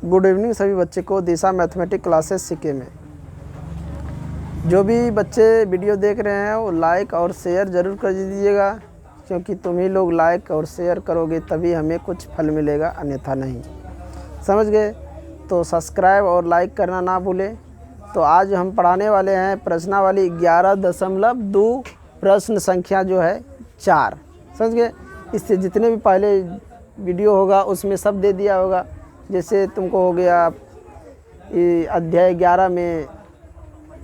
Good evening सभी बच्चे को दिशा मैथमेटिक्स क्लासेस सीखे में। जो भी बच्चे वीडियो देख रहे हैं वो लाइक और शेयर ज़रूर कर दीजिएगा, क्योंकि तुम ही लोग लाइक और शेयर करोगे तभी हमें कुछ फल मिलेगा, अन्यथा नहीं। समझ गए? तो सब्सक्राइब और लाइक करना ना भूलें। तो आज हम पढ़ाने वाले हैं प्रश्नावली 11.2 प्रश्न संख्या जो है 4। समझ गए? इससे जितने भी पहले वीडियो होगा उसमें सब दे दिया होगा। जैसे तुमको हो गया अध्याय 11 में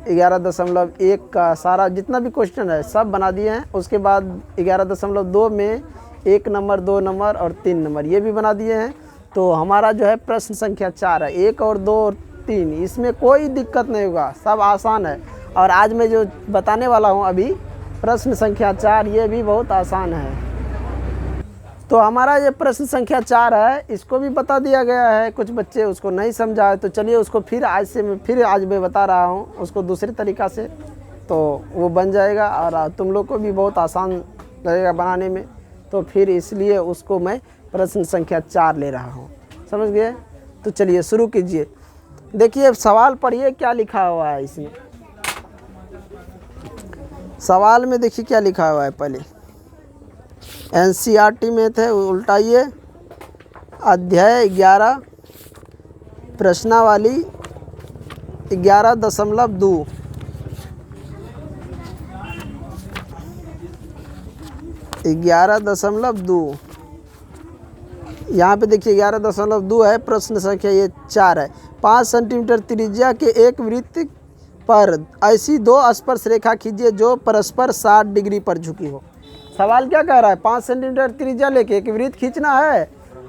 11.1 का सारा जितना भी क्वेश्चन है सब बना दिए हैं। उसके बाद 11.2 में 1 नंबर, 2 नंबर और 3 नंबर ये भी बना दिए हैं। तो हमारा जो है प्रश्न संख्या 4 है, 1 और 2 और 3, इसमें कोई दिक्कत नहीं होगा, सब आसान है। और आज मैं जो बताने वाला हूँ अभी प्रश्न संख्या 4, ये भी बहुत आसान है। तो हमारा ये प्रश्न संख्या 4 है, इसको भी बता दिया गया है। कुछ बच्चे उसको नहीं समझा है, तो चलिए उसको आज मैं बता रहा हूँ उसको दूसरे तरीक़ा से, तो वो बन जाएगा और तुम लोग को भी बहुत आसान लगेगा बनाने में। तो फिर इसलिए उसको मैं प्रश्न संख्या 4 ले रहा हूँ। समझ गए? तो चलिए शुरू कीजिए। देखिए सवाल पढ़िए क्या लिखा हुआ है इसमें। सवाल में देखिए क्या लिखा हुआ है। पहले NCERT में थे, उल्टाइए। अध्याय 11 प्रश्नावली 11.2। यहाँ पे देखिए 11.2 है, प्रश्न संख्या ये 4 है। 5 सेंटीमीटर त्रिज्या के एक वृत्त पर ऐसी 2 स्पर्श रेखा खींचिए जो परस्पर 60 डिग्री पर झुकी हो। सवाल क्या कह रहा है? 5 सेंटीमीटर त्रिज्या लेके एक वृत्त खींचना है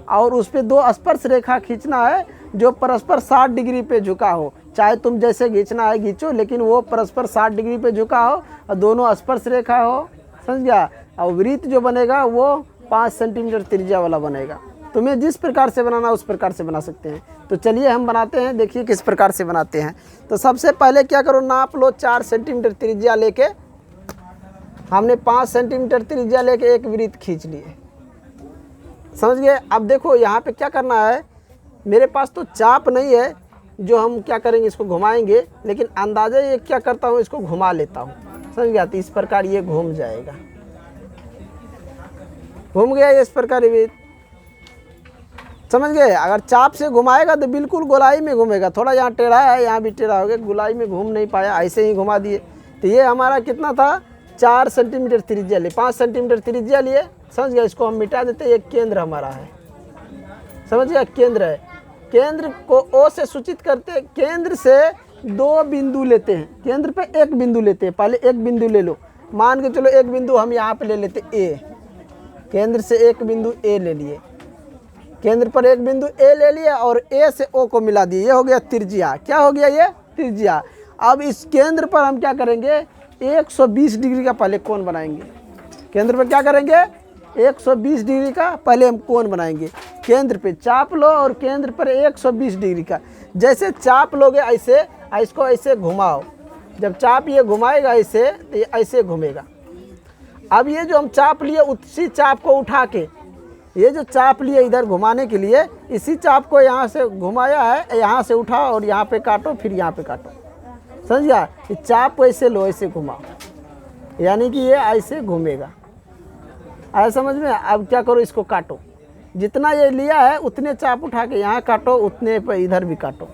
और उस पर 2 स्पर्श रेखा खींचना है जो परस्पर 60 डिग्री पे झुका हो। चाहे तुम जैसे खींचना है खींचो, लेकिन वो परस्पर 60 डिग्री पे झुका हो और दोनों स्पर्श रेखा हो। समझ गया? और वृत्त जो बनेगा वो 5 सेंटीमीटर त्रिज्या वाला बनेगा। तुम्हें जिस प्रकार से बनाना उस प्रकार से बना सकते हैं। तो चलिए हम बनाते हैं, देखिए किस प्रकार से बनाते हैं। तो सबसे पहले क्या करो, नाप लो 4 सेंटीमीटर त्रिज्या लेके। हमने 5 सेंटीमीटर त्रिज्या लेके एक वृत्त खींच लिए। समझ गए? अब देखो यहाँ पे क्या करना है, मेरे पास तो चाप नहीं है जो हम क्या करेंगे, इसको घुमाएंगे, लेकिन अंदाजा ये क्या करता हूँ, इसको घुमा लेता हूँ। समझ गया? तो इस प्रकार ये घूम जाएगा। घूम गया इस प्रकार वृत्त। समझ गए? अगर चाप से घुमाएगा तो बिल्कुल गोलाई में घूमेगा। थोड़ा यहाँ टेढ़ा है, यहाँ भी टेढ़ा हो गया, गोलाई में घूम नहीं पाया, ऐसे ही घुमा दिए। तो ये हमारा कितना था, 4 सेंटीमीटर त्रिज्या लिए, 5 सेंटीमीटर त्रिज्या लिए। समझ गया? इसको हम मिटा देते हैं। ये केंद्र हमारा है। समझ गया? केंद्र है। केंद्र को O से सूचित करते हैं। केंद्र से 2 बिंदु लेते हैं, केंद्र पे 1 बिंदु लेते हैं। पहले 1 बिंदु ले लो, मान के चलो 1 बिंदु हम यहाँ पे ले लेते A। केंद्र से 1 बिंदु A ले लिए, केंद्र पर 1 बिंदु A ले लिया और A से O को मिला दिए। ये हो गया त्रिज्या। क्या हो गया? ये त्रिज्या। अब इस केंद्र पर हम क्या करेंगे, 120 डिग्री का पहले कोण बनाएंगे। केंद्र पर क्या करेंगे, 120 डिग्री का पहले हम कोण बनाएंगे। केंद्र पे चाप लो और केंद्र पर 120 डिग्री का। जैसे चाप लोगे ऐसे, इसको ऐसे घुमाओ। जब चाप ये घुमाएगा ऐसे, तो ये ऐसे घूमेगा। अब ये जो हम चाप लिए, उसी चाप को उठा के, ये जो चाप लिए इधर घुमाने के लिए, इसी चाप को यहाँ से घुमाया है, यहाँ से उठाओ और यहाँ पे काटो, फिर यहाँ पे काटो। समझ गया? ये चाप को ऐसे लो, ऐसे घुमाओ, यानी कि ये ऐसे घूमेगा। आया समझ में? अब क्या करो, इसको काटो। जितना ये लिया है उतने चाप उठा के यहाँ काटो, उतने पर इधर भी काटो।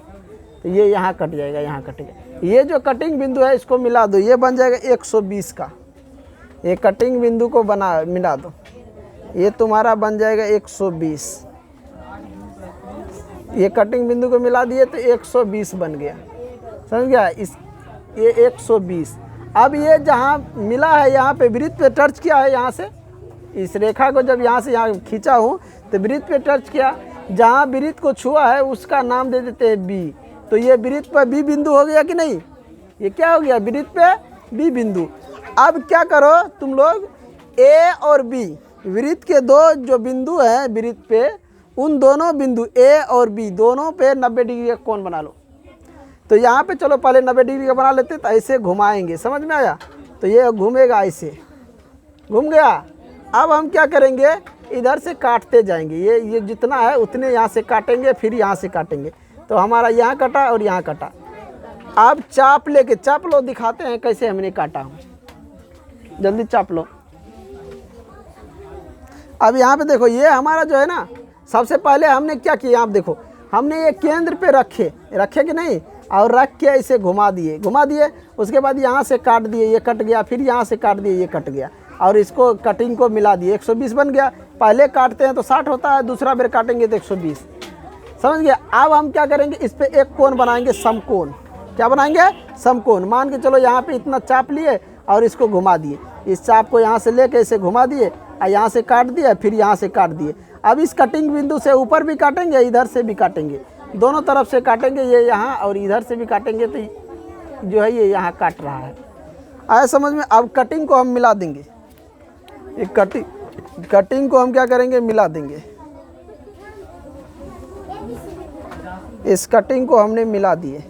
तो ये यहाँ कट जाएगा, यहाँ कटेगा। ये जो कटिंग बिंदु है इसको मिला दो, ये बन जाएगा 120 का। ये कटिंग बिंदु को मिला दो, ये तुम्हारा बन जाएगा 120। ये कटिंग बिंदु को मिला दिए तो 120 बन गया। समझ गया? ये 120। अब ये जहाँ मिला है, यहाँ पे वृत्त पे टच किया है, यहाँ से इस रेखा को जब यहाँ से यहाँ खींचा हूँ तो वृत्त पे टच किया। जहाँ वृत्त को छुआ है उसका नाम दे देते हैं B। तो ये वृत्त पर B बिंदु हो गया कि नहीं? ये क्या हो गया, वृत्त पे B बिंदु। अब क्या करो तुम लोग, A और B, वृत्त के 2 जो बिंदु हैं वृत्त पे, उन दोनों बिंदु A और B दोनों पे 90 डिग्री का कोण बना लो। तो यहाँ पे चलो पहले 90 डिग्री का बना लेते, तो ऐसे घुमाएंगे। समझ में आया? तो ये घूमेगा, ऐसे घूम गया। अब हम क्या करेंगे, इधर से काटते जाएंगे। ये जितना है उतने यहाँ से काटेंगे, फिर यहाँ से काटेंगे। तो हमारा यहाँ कटा और यहाँ कटा। अब चाप लेके चाप लो, दिखाते हैं कैसे हमने काटा हूँ। जल्दी चाप लो। अब यहाँ पे देखो, ये हमारा जो है ना, सबसे पहले हमने क्या किया, आप देखो, हमने ये केंद्र पे रखे कि नहीं, और रख के इसे घुमा दिए। उसके बाद यहाँ से काट दिए, ये कट गया, फिर यहाँ से काट दिए, ये कट गया, और इसको कटिंग को मिला दिए, 120 बन गया। पहले काटते हैं तो 60 होता है, दूसरा बार काटेंगे तो 120, समझ गया। अब हम क्या करेंगे, इस पर एक कोण बनाएंगे, समकोण। क्या बनाएंगे, समकोण। मान के चलो यहाँ पे इतना चाप लिए और इसको घुमा दिए, इस चाप को यहाँ से लेके इसे घुमा दिए और यहाँ से काट दिया, फिर यहाँ से काट दिए। अब इस कटिंग बिंदु से ऊपर भी काटेंगे, इधर से भी काटेंगे, दोनों तरफ से काटेंगे, ये यहाँ और इधर से भी काटेंगे, तो जो है ये यहाँ काट रहा है। आया समझ में। अब कटिंग को हम मिला देंगे, ये कटिंग को हम क्या करेंगे, मिला देंगे। इस कटिंग को हमने मिला दिए,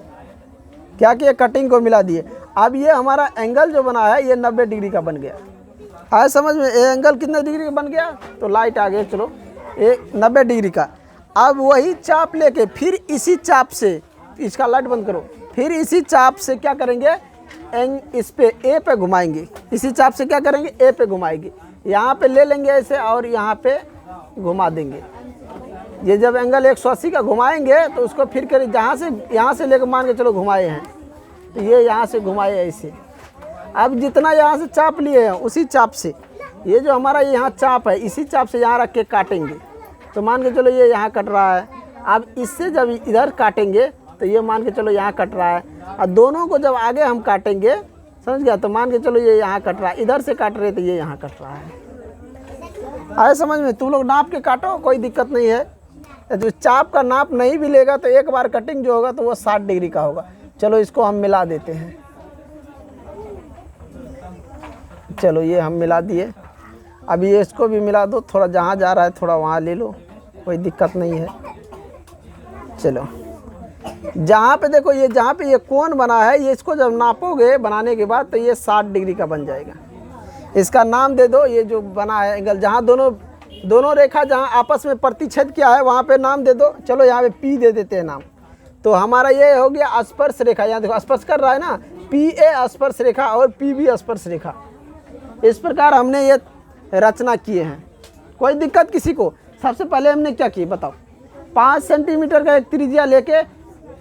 क्या किया, कटिंग को मिला दिए। अब ये हमारा एंगल जो बना है ये 90 डिग्री का बन गया। आया समझ में। ये एंगल कितने डिग्री का बन गया, तो लाइट आ गई, चलो ये 90 डिग्री का। अब वही चाप लेके फिर इसी चाप से, इसका लाइट बंद करो, फिर इसी चाप से क्या करेंगे, इस पे ए पे घुमाएंगे। इसी चाप से क्या करेंगे, ए पे घुमाएंगे। यहाँ पे ले लेंगे ऐसे और यहाँ पे घुमा देंगे। ये जब एंगल 180 का घुमाएंगे तो उसको फिर करें, जहाँ से यहाँ से लेकर मान के चलो घुमाए हैं, तो ये यहाँ से घुमाए ऐसे। अब जितना यहाँ से चाप लिए हैं उसी चाप से, ये जो हमारा यहाँ चाप है, इसी चाप से यहाँ रख के काटेंगे। तो मान के चलो ये यहाँ कट रहा है। अब इससे जब इधर काटेंगे तो ये मान के चलो यहाँ कट रहा है, और दोनों को जब आगे हम काटेंगे, समझ गया, तो मान के चलो ये यहाँ कट रहा है, इधर से काट रहे तो ये यहाँ कट रहा है। आए समझ में। तुम लोग नाप के काटो, कोई दिक्कत नहीं है। तो चाप का नाप नहीं भी लेगा तो एक बार कटिंग जो होगा तो वो 60 डिग्री का होगा। चलो इसको हम मिला देते हैं। चलो ये हम मिला दिए। अब ये इसको भी मिला दो, थोड़ा जहाँ जा रहा है थोड़ा वहाँ ले लो, कोई दिक्कत नहीं है। चलो जहाँ पे देखो, ये जहाँ पे ये कोण बना है, ये इसको जब नापोगे बनाने के बाद तो ये 60 डिग्री का बन जाएगा। इसका नाम दे दो, ये जो बना है एंगल, जहाँ दोनों रेखा जहाँ आपस में प्रतिच्छेद किया है वहाँ पे नाम दे दो। चलो यहाँ पे पी दे देते हैं नाम। तो हमारा ये हो गया स्पर्श रेखा। यहाँ देखो स्पर्श कर रहा है ना, पी ए स्पर्श रेखा और पी बी स्पर्श रेखा। इस प्रकार हमने ये रचना किए हैं। कोई दिक्कत किसी को। सबसे पहले हमने क्या किया बताओ, 5 सेंटीमीटर का एक त्रिज्या लेके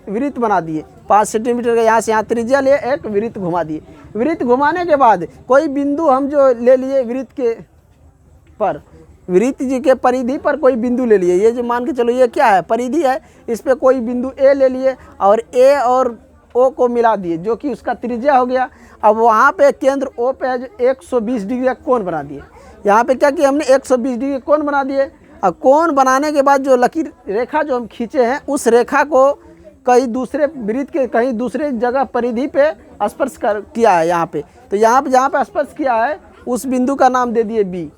वृत्त बना दिए। 5 सेंटीमीटर का यहाँ से यहाँ त्रिज्या लिए एक वृत्त घुमा दिए। वृत्त घुमाने के बाद कोई बिंदु हम जो ले लिए वृत्त के पर, वृत्त जी के परिधि पर कोई बिंदु ले लिए। ये जो मान के चलो ये क्या है, परिधि है, इस पे कोई बिंदु ए ले लिए और ए और ओ को मिला दिए, जो कि उसका त्रिज्या हो गया। अब वहाँ पे केंद्र ओ पे है जो 120 डिग्री का कोण बना दिए। यहाँ पे क्या किया हमने, 120 डिग्री कोण बना दिए। और कोण बनाने के बाद जो लकीर रेखा जो हम खींचे हैं, उस रेखा को कहीं दूसरे वृत्त के कहीं दूसरे जगह परिधि पे स्पर्श किया है यहाँ पे। तो यहाँ पे जहाँ पे स्पर्श किया है उस बिंदु का नाम दे दिए बी।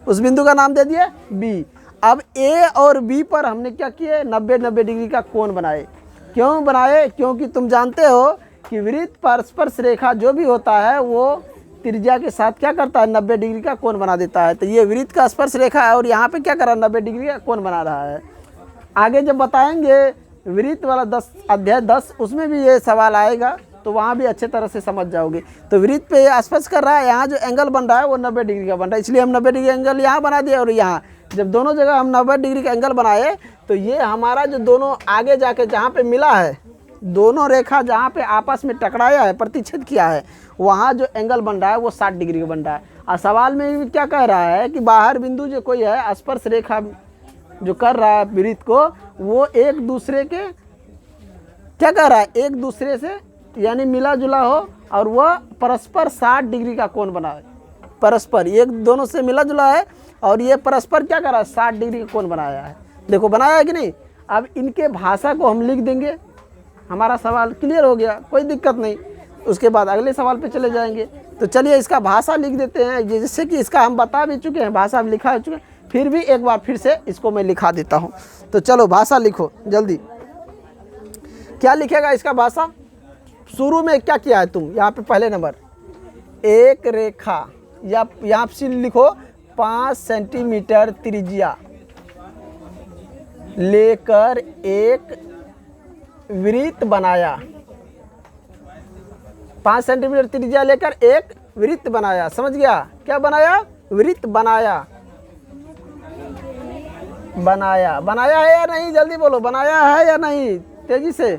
उस बिंदु का नाम दे दिए बी। अब ए और बी पर हमने क्या किए, 90 डिग्री का कोण बनाए। क्यों बनाए, क्योंकि तुम जानते हो कि वृत्त पर स्पर्श रेखा जो भी होता है वो त्रिज्या के साथ क्या करता है, 90 डिग्री का कोण बना देता है। तो ये वृत्त का स्पर्श रेखा है और यहाँ पे क्या कर रहा है, 90 डिग्री का कोण बना रहा है। आगे जब बताएंगे वृत्त वाला 10 अध्याय 10, उसमें भी ये सवाल आएगा, तो वहाँ भी अच्छे तरह से समझ जाओगे। तो वृत्त पे ये स्पर्श कर रहा है, यहाँ जो एंगल बन रहा है वो 90 डिग्री का बन रहा है, इसलिए हम 90 डिग्री एंगल यहाँ बना दिए। और यहाँ जब दोनों जगह हम 90 डिग्री का एंगल बनाए तो ये हमारा जो दोनों आगे जाके जहाँ पे मिला है, दोनों रेखा जहाँ पे आपस में टकराया है, प्रतिच्छेद किया है, वहाँ जो एंगल बन रहा है वो 60 डिग्री का बन रहा है। और सवाल में भी क्या कह रहा है कि बाहर बिंदु जो कोई है, स्पर्श रेखा जो कर रहा है वृत्त को, वो एक दूसरे के क्या कर रहा है, एक दूसरे से यानी मिला जुला हो और वह परस्पर 60 डिग्री का कोण बनाए। परस्पर एक दोनों से मिला जुला है और ये परस्पर क्या कर रहा है, 60 डिग्री का कोण बनाया है। देखो बनाया है कि नहीं। अब इनके भाषा को हम लिख देंगे, हमारा सवाल क्लियर हो गया, कोई दिक्कत नहीं। उसके बाद अगले सवाल पे चले जाएंगे। तो चलिए इसका भाषा लिख देते हैं, जिससे कि इसका हम बता भी चुके हैं, भाषा हम लिखा चुके हैं, फिर भी एक बार फिर से इसको मैं लिखा देता हूँ। तो चलो भाषा लिखो जल्दी। क्या लिखेगा इसका भाषा, शुरू में क्या किया है तुम, यहाँ पे पहले नंबर एक रेखा, या यहाँ से लिखो 5 सेंटीमीटर त्रिज्या लेकर एक वृत्त बनाया। 5 सेंटीमीटर त्रिज्या लेकर एक वृत्त बनाया। समझ गया? क्या बनाया? वृत्त बनाया। बनाया, बनाया है या नहीं? जल्दी बोलो, बनाया है या नहीं? तेजी से।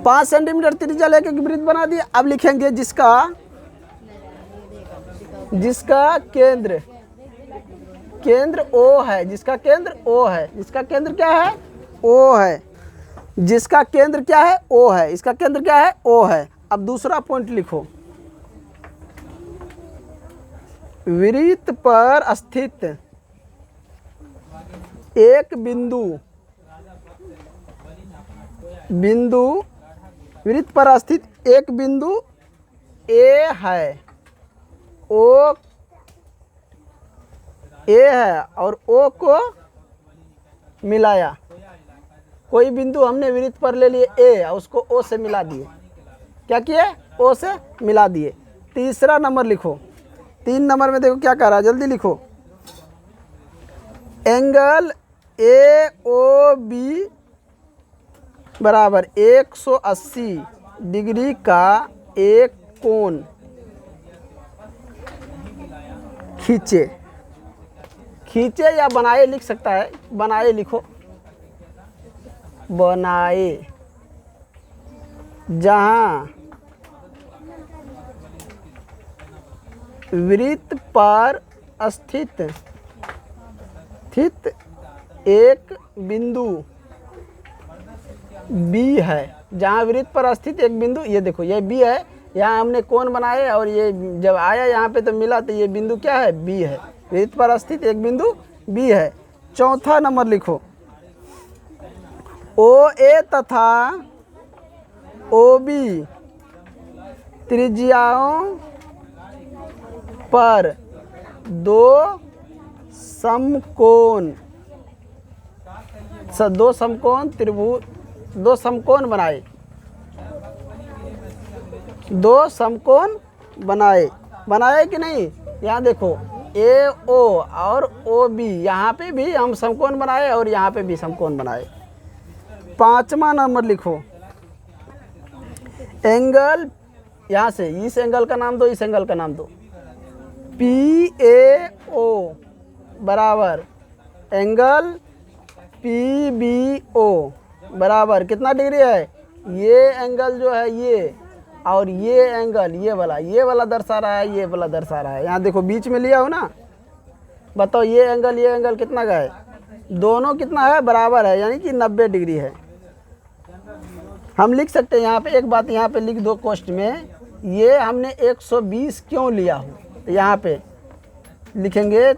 5 सेंटीमीटर त्रिज्या लेकर एक वृत्त बना दिया। अब लिखेंगे जिसका केंद्र ओ है, जिसका केंद्र ओ है, जिसका केंद्र क्या है? ओ है। जिसका केंद्र क्या है? ओ है। इसका केंद्र क्या है? ओ है। अब दूसरा पॉइंट लिखो, वृत्त पर स्थित एक बिंदु वृत्त पर स्थित एक बिंदु ए है। ए है और ओ को मिलाया। कोई बिंदु हमने वृत्त पर ले लिए ए और उसको ओ से मिला दिए। क्या किए? ओ से मिला दिए। तीसरा नंबर लिखो। 3 नंबर में देखो क्या कह रहा है, जल्दी लिखो। एंगल ए ओ बी बराबर 180 डिग्री का एक कोण खींचे या बनाए लिख सकता है। बनाए लिखो, बनाए। जहां वृत्त पर स्थित एक बिंदु बी है। जहाँ वृत्त पर स्थित एक बिंदु, ये देखो ये बी है, यहाँ हमने कोण बनाए और ये जब आया यहाँ पे तो मिला, तो ये बिंदु क्या है? बी है। वृत्त पर स्थित एक बिंदु बी है। चौथा नंबर लिखो, ओ ए तथा ओ बी त्रिज्याओं पर दो समकोण बनाए। 2 समकोण बनाए कि नहीं? यहाँ देखो ए ओ और ओ बी, यहाँ पे भी हम समकोण बनाए और यहाँ पे भी समकोण बनाए। 5वां नंबर लिखो, एंगल, यहाँ से इस एंगल का नाम दो, इस एंगल का नाम दो। पी ए ओ बराबर एंगल पी बी ओ बराबर कितना डिग्री है? ये एंगल जो है ये, और ये एंगल ये वाला दर्शा रहा है, ये वाला दर्शा रहा है। यहाँ देखो बीच में लिया हो ना, बताओ ये एंगल कितना का है? दोनों कितना है? बराबर है, यानी कि 90 डिग्री है। हम लिख सकते हैं यहाँ पे एक बात, यहाँ पे लिख दो कोष्ठ में, ये हमने 120 क्यों लिया हो? तो यहाँ पे लिखेंगे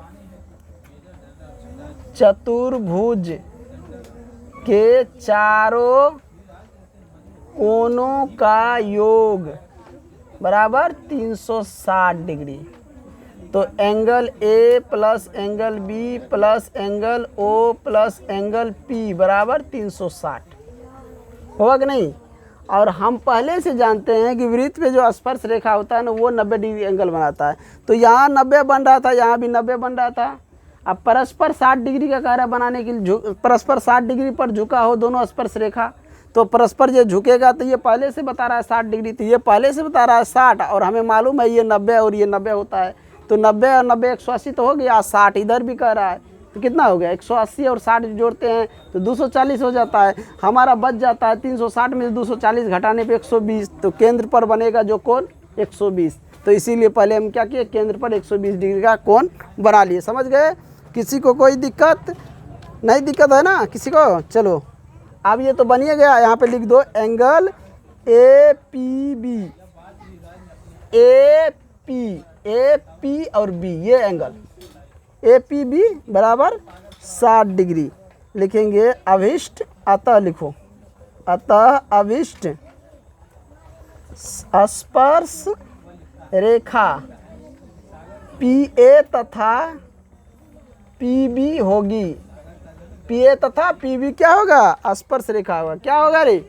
चतुर्भुज के चारों कोणों का योग बराबर 360 डिग्री। तो angle A plus angle B plus angle O plus angle P बराबर 360 होगा कि नहीं? और हम पहले से जानते हैं कि वृत्त पे जो स्पर्श रेखा होता है ना, वो 90 डिग्री एंगल बनाता है। तो यहाँ 90 बन रहा था, यहाँ भी 90 बन रहा था। अब परस्पर 60 डिग्री का कार्य बनाने के लिए परस्पर 60 डिग्री पर झुका हो दोनों स्पर्श रेखा, तो परस्पर ये झुकेगा, तो ये पहले से बता रहा है 60 डिग्री, तो ये पहले से बता रहा है 60, और हमें मालूम है ये 90 और ये 90 होता है। तो 90 और 90 180 तो हो गया, 60 इधर भी कह रहा है, तो कितना हो गया? 180 और 60 जोड़ते हैं तो 240 हो जाता है। हमारा बच जाता है 360 में से 240 घटाने पे 120, तो केंद्र पर बनेगा जो कोण 120। तो इसीलिए पहले हम क्या किए? केंद्र पर 120 डिग्री का कोण बना लिए। समझ गए? किसी को कोई दिक्कत नहीं? दिक्कत है ना किसी को? चलो अब ये तो बनिए गया। यहाँ पे लिख दो एंगल ए पी और बी, ये एंगल ए पी बी बराबर 60 डिग्री लिखेंगे। अभिष्ट, अतः लिखो, अतः अभिष्ट स्पर्श रेखा पी ए तथा पी बी होगी। पी ए तथा पी बी क्या होगा? स्पर्श रेखा होगा। क्या होगा रे?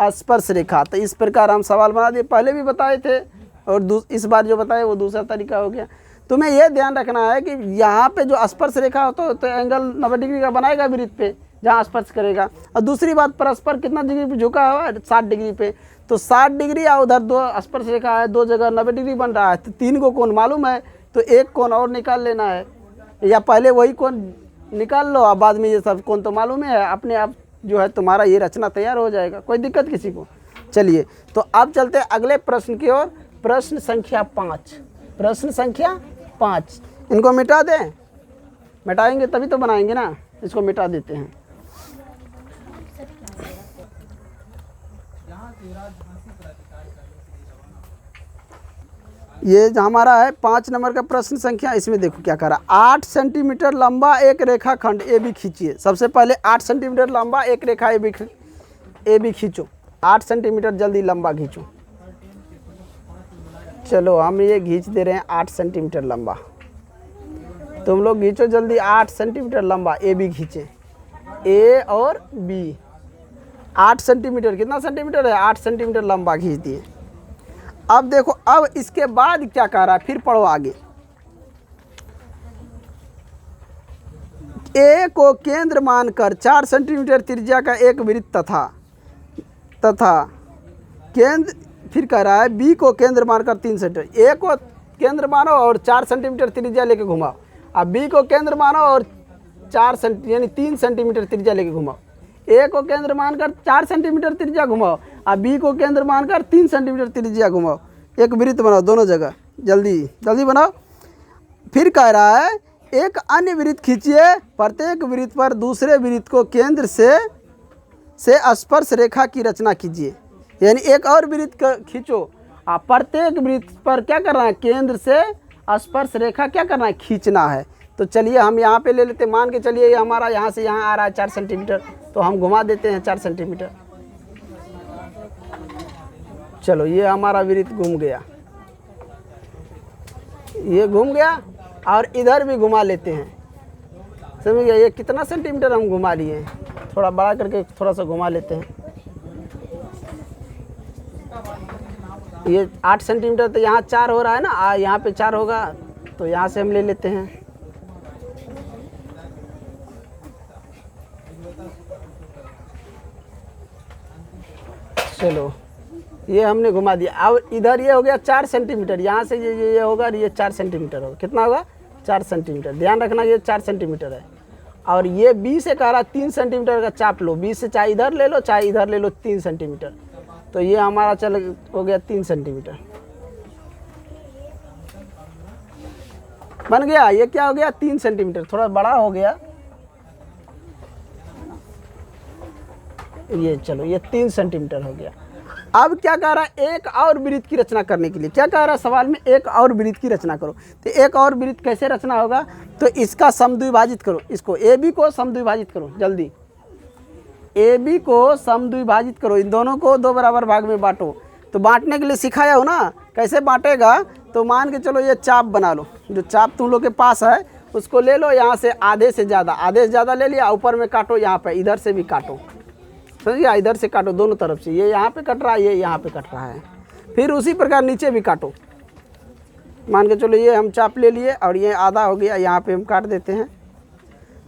स्पर्श रेखा। तो इस प्रकार हम सवाल बना दिए, पहले भी बताए थे और इस बार जो बताए वो दूसरा तरीका हो गया। तुम्हें ये ध्यान रखना है कि यहाँ पे जो स्पर्श रेखा हो तो एंगल 90 डिग्री का बनाएगा वृत्त पे जहाँ स्पर्श करेगा। और दूसरी बात, परस्पर कितना डिग्री पे झुका हुआ है, 60 डिग्री पे। तो 60 डिग्री और उधर दो स्पर्श रेखा है, दो जगह 90 डिग्री बन रहा है, तो 3 को कोण मालूम है, तो एक कोण और निकाल लेना है, या पहले वही कोण निकाल लो और बाद में ये सब कोण तो मालूम है, अपने आप जो है तुम्हारा ये रचना तैयार हो जाएगा, कोई दिक्कत किसी को। चलिए तो अब चलते हैं अगले प्रश्न की ओर। प्रश्न संख्या 5, प्रश्न संख्या 5। इनको मिटा दें, मिटाएंगे तभी तो बनाएंगे ना, इसको मिटा देते हैं। ये जो हमारा है 5 नंबर का प्रश्न संख्या, इसमें देखो क्या करा। 8 सेंटीमीटर लंबा एक रेखाखंड ए बी खींचिए। सबसे पहले 8 सेंटीमीटर लंबा एक रेखा ए बी खींचो। 8 सेंटीमीटर जल्दी लंबा खींचो। चलो हम ये खींच दे रहे हैं 8 सेंटीमीटर लंबा। तुम लोग खींचो जल्दी 8 सेंटीमीटर लंबा, ए बी खींचे, ए और बी। 8 सेंटीमीटर, कितना सेंटीमीटर है, 8 सेंटीमीटर लंबा खींच दिए। अब देखो, अब इसके बाद क्या कह रहा है, फिर पढ़ो आगे। ए को केंद्र मानकर 4 सेंटीमीटर त्रिज्या का एक वृत्त तथा केंद्र, फिर कह रहा है बी को केंद्र मानकर 3 सेंटीमीटर। ए को केंद्र मानो और 4 सेंटीमीटर त्रिज्या लेके घुमाओ। अब बी को केंद्र मानो और 3 सेंटीमीटर त्रिज्या लेके घुमाओ। ए को केंद्र मानकर 4 सेंटीमीटर त्रिज्या घुमाओ, और बी को केंद्र मानकर 3 सेंटीमीटर त्रिज्या घुमाओ। एक वृत्त बनाओ दोनों जगह, जल्दी जल्दी बनाओ। फिर कह रहा है एक अन्य वृत्त खींचिए, प्रत्येक वृत्त पर दूसरे वृत्त को केंद्र से स्पर्श रेखा की रचना कीजिए। यानी एक और वृत्त खींचो, आप प्रत्येक वृत्त पर क्या करना है, केंद्र से स्पर्श रेखा क्या करना है, खींचना है। तो चलिए हम यहाँ पे ले लेते, मान के चलिए ये हमारा यहाँ से यहाँ आ रहा है 4 सेंटीमीटर, तो हम घुमा देते हैं 4 सेंटीमीटर। चलो ये हमारा वृत्त घूम गया, ये घूम गया, और इधर भी घुमा लेते हैं। समझ गया, ये कितना सेंटीमीटर हम घुमा लिए, थोड़ा बड़ा करके थोड़ा सा घुमा लेते हैं। ये 8 सेंटीमीटर, तो यहाँ 4 हो रहा है ना, यहाँ पे 4 होगा, तो यहाँ से हम ले लेते हैं। चलो ये हमने घुमा दिया। अब इधर ये हो गया 4 सेंटीमीटर, यहाँ से ये होगा, ये 4 सेंटीमीटर होगा। कितना होगा, 4 सेंटीमीटर। ध्यान रखना ये 4 सेंटीमीटर है। और ये बी से कह रहा 3 सेंटीमीटर का चाप लो, बी से चाहे इधर ले लो चाहे इधर ले लो 3 सेंटीमीटर। तो ये हमारा चल हो गया 3 सेंटीमीटर बन गया। ये क्या हो गया, 3 सेंटीमीटर, थोड़ा बड़ा हो गया ये। चलो ये 3 सेंटीमीटर हो गया। अब क्या कह रहा है, एक और वृत्त की रचना करने के लिए क्या कह रहा है सवाल में, एक और वृत्त की रचना करो। तो एक और वृत्त कैसे रचना होगा, तो इसका समद्विभाजित करो, इसको ए बी को समद्विभाजित करो जल्दी। ए बी को समद्विभाजित करो, इन दोनों को 2 बराबर भाग में बांटो। तो बांटने के लिए सिखाया हो ना, कैसे बांटेगा, तो मान के चलो ये चाप बना लो, जो चाप तुम लोग के पास है उसको ले लो, यहाँ से आधे से ज़्यादा ले लिया, ऊपर में काटो, यहाँ पे इधर से भी काटो, समझिए, इधर से काटो दोनों तरफ से। ये यहाँ पे कट रहा है, ये यहाँ पे कट रहा है। फिर उसी प्रकार नीचे भी काटो। मान के चलो ये हम चाप ले लिए और ये आधा हो गया, यहाँ पे हम काट देते हैं,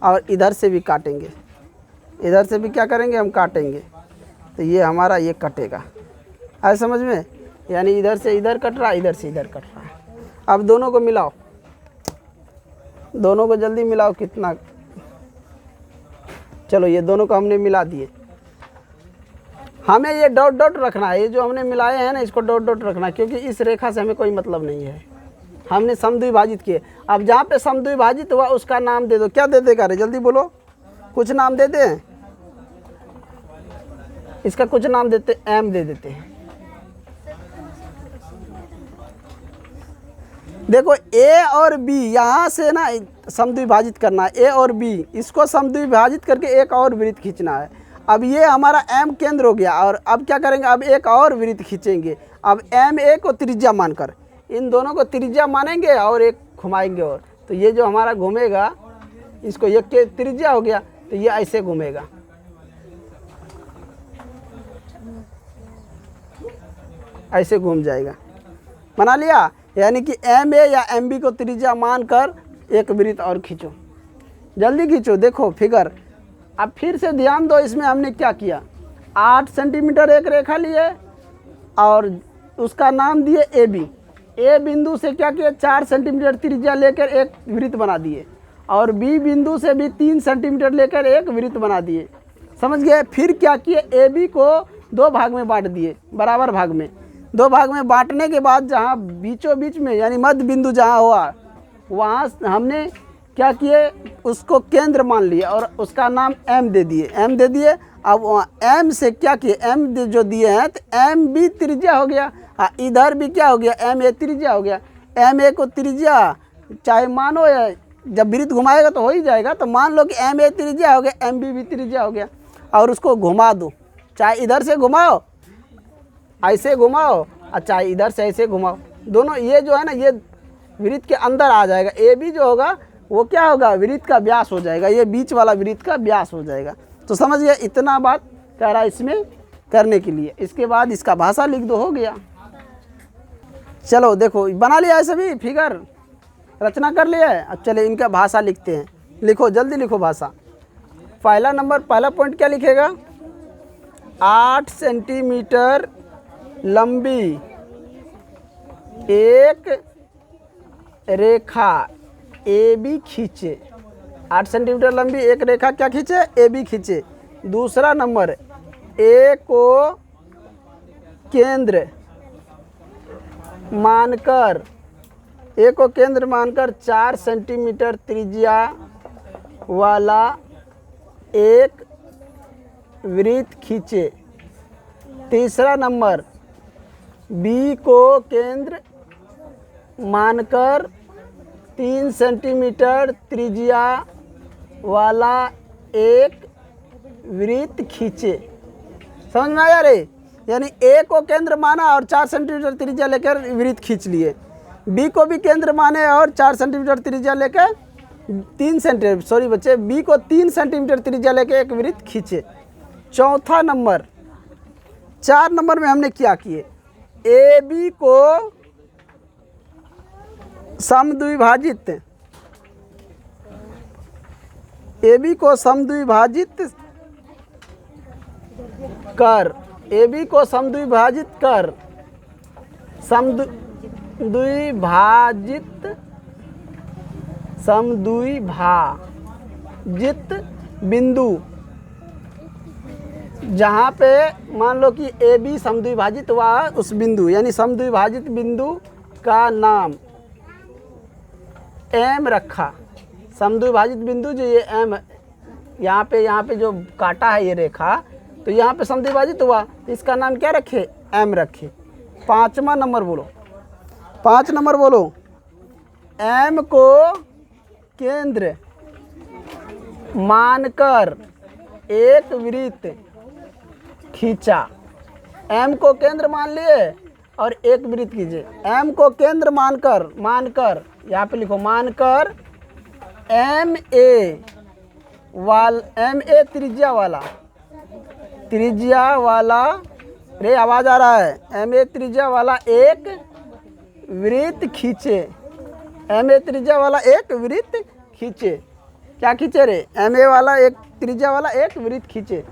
और इधर से भी काटेंगे, इधर से भी क्या करेंगे, हम काटेंगे। तो ये हमारा ये कटेगा, आए समझ में, यानी इधर से इधर कट रहा है, इधर से इधर कट रहा है। अब दोनों को मिलाओ, दोनों को जल्दी मिलाओ, कितना, चलो ये दोनों को हमने मिला दिए। हमें ये डॉट डॉट रखना है, ये जो हमने मिलाए हैं ना, इसको डॉट डॉट रखना है, क्योंकि इस रेखा से हमें कोई मतलब नहीं है, हमने समद्विभाजित किए। अब जहाँ पे समद्विभाजित हुआ उसका नाम दे दो। क्या दे देगा रे, जल्दी बोलो, कुछ नाम दे दें, इसका कुछ नाम देते, एम दे देते हैं। देखो ए और बी यहाँ से ना समद्विभाजित करना है, ए और बी, इसको समद्विभाजित करके एक और वृत्त खींचना है। अब ये हमारा एम केंद्र हो गया, और अब क्या करेंगे, अब एक और वृत्त खींचेंगे। अब एम ए को त्रिज्या मानकर, इन दोनों को त्रिज्या मानेंगे और एक घुमाएंगे, और तो ये जो हमारा घूमेगा, इसको एक के त्रिज्या हो गया, तो ये ऐसे घूमेगा, ऐसे घूम जाएगा। बना लिया। यानी कि एम ए या एम बी को त्रिज्या मानकर एक वृत्त और खींचो, जल्दी खींचो। देखो फिगर, अब फिर से ध्यान दो, इसमें हमने क्या किया, 8 सेंटीमीटर एक रेखा लिए और उसका नाम दिए ए बी। ए बिंदु से क्या किया, 4 सेंटीमीटर त्रिज्या लेकर एक वृत्त बना दिए और बी बिंदु से भी 3 सेंटीमीटर लेकर एक वृत्त बना दिए। समझ गए। फिर क्या किए, ए बी को 2 भाग में बांट दिए, बराबर भाग में। 2 भाग में बांटने के बाद जहाँ बीचों बीच में यानी मध्य बिंदु जहाँ हुआ वहाँ हमने क्या किए, उसको केंद्र मान लिया और उसका नाम एम दे दिए, एम दे दिए। अब एम से क्या किए, एम जो दिए हैं तो एम बी त्रिज्या हो गया, इधर भी क्या हो गया, एम ए त्रिज्या हो गया। एम ए को त्रिज्या चाहे मानो या जब वृत्त घुमाएगा तो हो ही जाएगा, तो मान लो कि एम ए त्रिज्या हो गया, एम बी भी त्रिज्या हो गया और उसको घुमा दो, चाहे इधर से घुमाओ ऐसे घुमाओ और चाहे इधर से ऐसे घुमाओ, दोनों ये जो है ना ये वृत्त के अंदर आ जाएगा। ए बी जो होगा वो क्या होगा, वृत्त का व्यास हो जाएगा, ये बीच वाला वृत्त का व्यास हो जाएगा। तो समझ गया, इतना बात कह रहा है इसमें करने के लिए। इसके बाद इसका भाषा लिख दो, हो गया। चलो देखो बना लिया है सभी फिगर, रचना कर लिया है। अब चले इनका भाषा लिखते हैं, लिखो जल्दी लिखो भाषा। पहला नंबर, पहला पॉइंट क्या लिखेगा, 8 सेंटीमीटर लंबी एक रेखा ए बी खींचे। 8 सेंटीमीटर लंबी एक रेखा क्या खींचे, ए बी खींचे। दूसरा नंबर, ए को केंद्र मानकर, ए को केंद्र मानकर 4 सेंटीमीटर त्रिज्या वाला एक वृत्त खींचे। तीसरा नंबर, बी को केंद्र मानकर 3 सेंटीमीटर त्रिज्या वाला एक वृत्त खींचे। समझ में आया रे, यानी ए को केंद्र माना और 4 सेंटीमीटर त्रिज्या लेकर वृत्त खींच लिए। बी को भी केंद्र माने और 4 सेंटीमीटर त्रिज्या लेकर 3 सेंटीमीटर, सॉरी बच्चे, बी को 3 सेंटीमीटर त्रिज्या लेकर एक वृत्त खींचे। चौथा नंबर, 4 नंबर में हमने क्या किए, ए बी को समद्विभाजित, ए बी को समद्विभाजित कर, ए बी को समद्विभाजित कर, समद्विभाजित बिंदु, जहाँ पे मान लो कि ए बी समद्विभाजित हुआ उस बिंदु, यानी समद्विभाजित बिंदु का नाम एम रखा। समद्विभाजित बिंदु जो ये एम, यहाँ पे जो काटा है ये रेखा, तो यहाँ पे समद्विभाजित हुआ, इसका नाम क्या रखे, एम रखे। 5वां नंबर बोलो, 5 नंबर बोलो, एम को केंद्र मानकर एक वृत्त खींचा। एम को केंद्र मान लिए और एक वृत्त कीजिए। एम को केंद्र मानकर यहाँ पे लिखो, मानकर एम ए त्रिज्या वाला, रे आवाज़ आ रहा है, एम ए त्रिज्या वाला एक वृत्त खींचे। एम ए त्रिज्या वाला एक वृत्त खींचे, क्या खींचे रे, एम ए वाला एक त्रिज्या वाला एक वृत्त खींचे।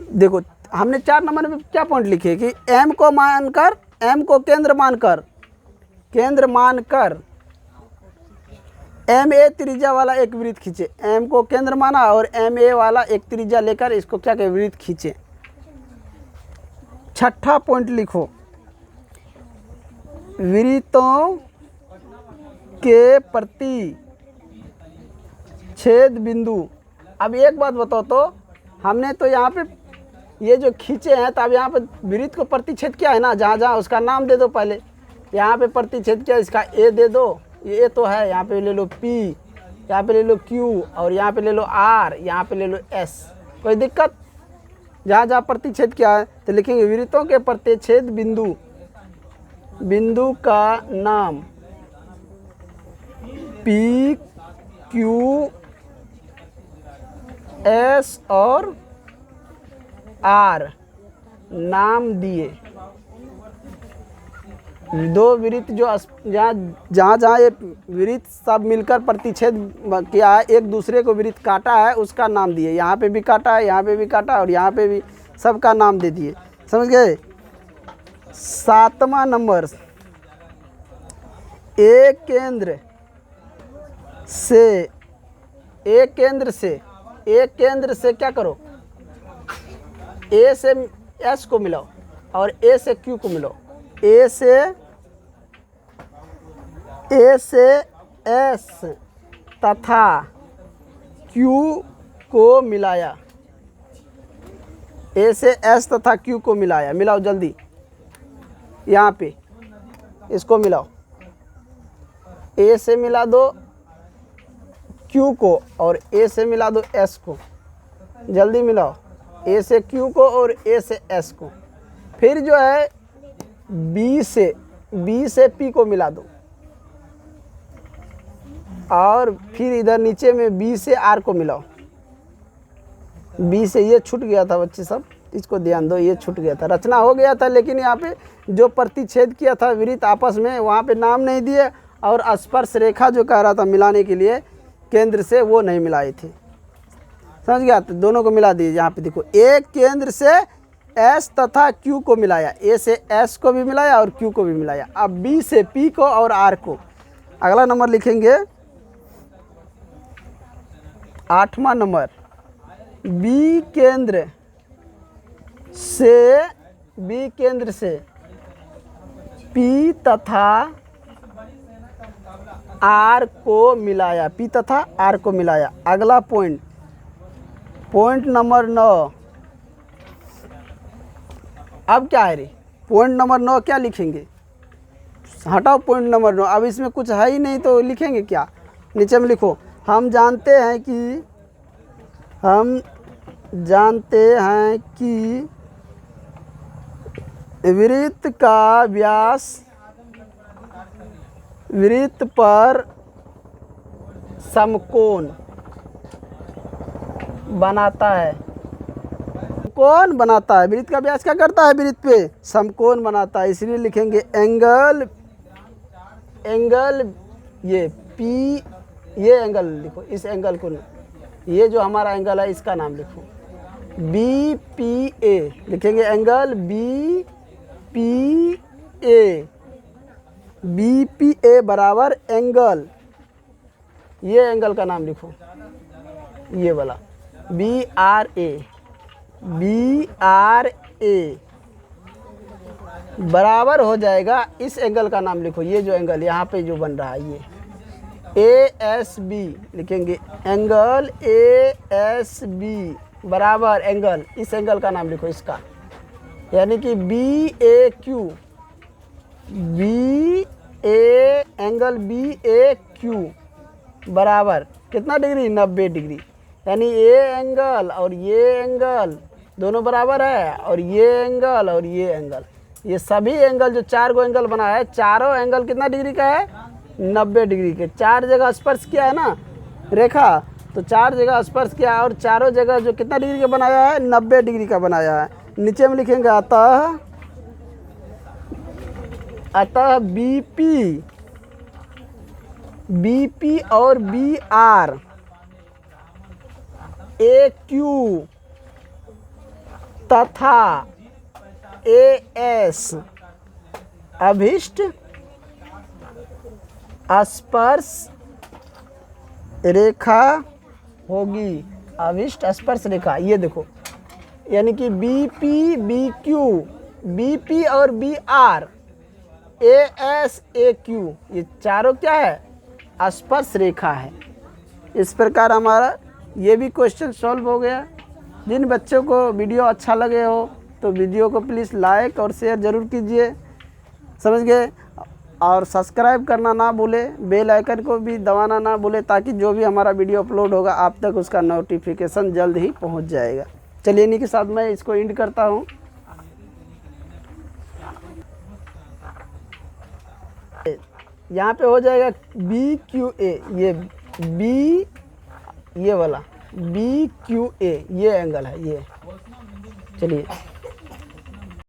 देखो हमने 4 नंबर में क्या पॉइंट लिखे कि एम को मानकर, एम को केंद्र मानकर एम ए त्रिज्या वाला एक वृत्त खींचे। एम को केंद्र माना और एम ए वाला एक त्रिज्या लेकर इसको क्या कहे, वृत्त खींचे। 6ठा पॉइंट लिखो, वृत्तों के प्रति छेद बिंदु। अब एक बात बताओ तो, हमने तो यहाँ पे ये जो खींचे हैं, तो अब यहाँ पे वृत्त को प्रतिच्छेद क्या है ना, जहाँ जहाँ उसका नाम दे दो पहले। यहाँ पे प्रतिच्छेद क्या, इसका ए दे दो, ये ए तो है, यहाँ पे ले लो पी, यहाँ पे ले लो क्यू और यहाँ पे ले लो आर, यहाँ पे ले लो एस। कोई दिक्कत, जहाँ जहाँ प्रतिच्छेद क्या है तो लिखेंगे वृत्तों के प्रतिच्छेद बिंदु का नाम पी क्यू एस और आर नाम दिए। दो वृत्त जो जहाँ जहाँ जहाँ ये वृत्त सब मिलकर प्रतिच्छेद किया है, एक दूसरे को वृत्त काटा है, उसका नाम दिए। यहाँ पे भी काटा है, यहाँ पे भी काटा, और यहाँ पे भी, सबका नाम दे दिए। समझ गए। 7वां नंबर, एक केंद्र से क्या करो, ए से एस को मिलाओ और ए से क्यू को मिलाओ। ए से एस तथा क्यू को मिलाया। ए से एस तथा क्यू को मिलाया। मिलाओ जल्दी, यहाँ पे इसको मिलाओ। ए से मिला दो क्यू को और ए से मिला दो एस को। जल्दी मिलाओ, ए से क्यू को और ए से एस को। फिर जो है बी से पी को मिला दो, और फिर इधर नीचे में बी से आर को मिलाओ। बी से ये छूट गया था बच्चे सब, इसको ध्यान दो, ये छूट गया था, रचना हो गया था, लेकिन यहाँ पे जो प्रतिच्छेद किया था वृत्त आपस में, वहाँ पे नाम नहीं दिए, और स्पर्श रेखा जो कह रहा था मिलाने के लिए केंद्र से, वो नहीं मिलाई थी। समझ गया। तो दोनों को मिला दीजिए। यहाँ पे देखो, एक केंद्र से एस तथा क्यू को मिलाया। ए से एस को भी मिलाया और क्यू को भी मिलाया। अब बी से पी को और आर को। अगला नंबर लिखेंगे 8वां नंबर, बी केंद्र से पी तथा आर को मिलाया। पी तथा आर को मिलाया। अगला पॉइंट नंबर 9। अब क्या है रे, पॉइंट नंबर 9 क्या लिखेंगे? हटाओ पॉइंट नंबर 9, अब इसमें कुछ है ही नहीं तो लिखेंगे क्या? नीचे में लिखो, हम जानते हैं कि वृत्त का व्यास वृत्त पर समकोण बनाता है। कौन बनाता है? वृत्त का व्यास क्या करता है? वृत्त पे समकोण बनाता है। इसलिए लिखेंगे एंगल ये पी, ये एंगल लिखो, इस एंगल को, ये जो हमारा एंगल है इसका नाम लिखो बी पी ए। लिखेंगे एंगल बी पी ए बराबर एंगल, ये एंगल का नाम लिखो, ये वाला बी आर ए बराबर हो जाएगा, इस एंगल का नाम लिखो, ये जो एंगल यहाँ पे जो बन रहा है ये ए एस बी। लिखेंगे एंगल ए एस बी बराबर एंगल, इस एंगल का नाम लिखो इसका, यानी कि एंगल बी ए क्यू बराबर कितना डिग्री? 90 डिग्री। यानी ये एंगल और ये एंगल दोनों बराबर है, और ये एंगल और ये एंगल, ये सभी एंगल जो 4 गो एंगल बना है, चारों एंगल कितना डिग्री का है? 90 डिग्री के। 4 जगह स्पर्श किया है ना रेखा, तो 4 जगह स्पर्श किया है, और चारों जगह जो कितना डिग्री का बनाया है? 90 डिग्री का बनाया है। नीचे में लिखेंगे अतः बीपी और बी आर ए क्यू तथा ए एस अभिष्ट स्पर्श रेखा होगी। अभिष्ट स्पर्श रेखा, ये देखो, यानी कि बीपी बी क्यू, बीपी और B R, A S A Q, ये चारों क्या है? स्पर्श रेखा है। इस प्रकार हमारा ये भी क्वेश्चन सॉल्व हो गया। जिन बच्चों को वीडियो अच्छा लगे हो तो वीडियो को प्लीज़ लाइक और शेयर ज़रूर कीजिए। समझ गए। और सब्सक्राइब करना ना भूले, बेल आइकन को भी दबाना ना भूले, ताकि जो भी हमारा वीडियो अपलोड होगा आप तक उसका नोटिफिकेशन जल्द ही पहुंच जाएगा। चलिए इन्हीं के साथ मैं इसको एंड करता हूं। यहाँ पे हो जाएगा बी क्यू ए, ये बी, ये वाला बी क्यू ए, ये एंगल है ये। चलिए।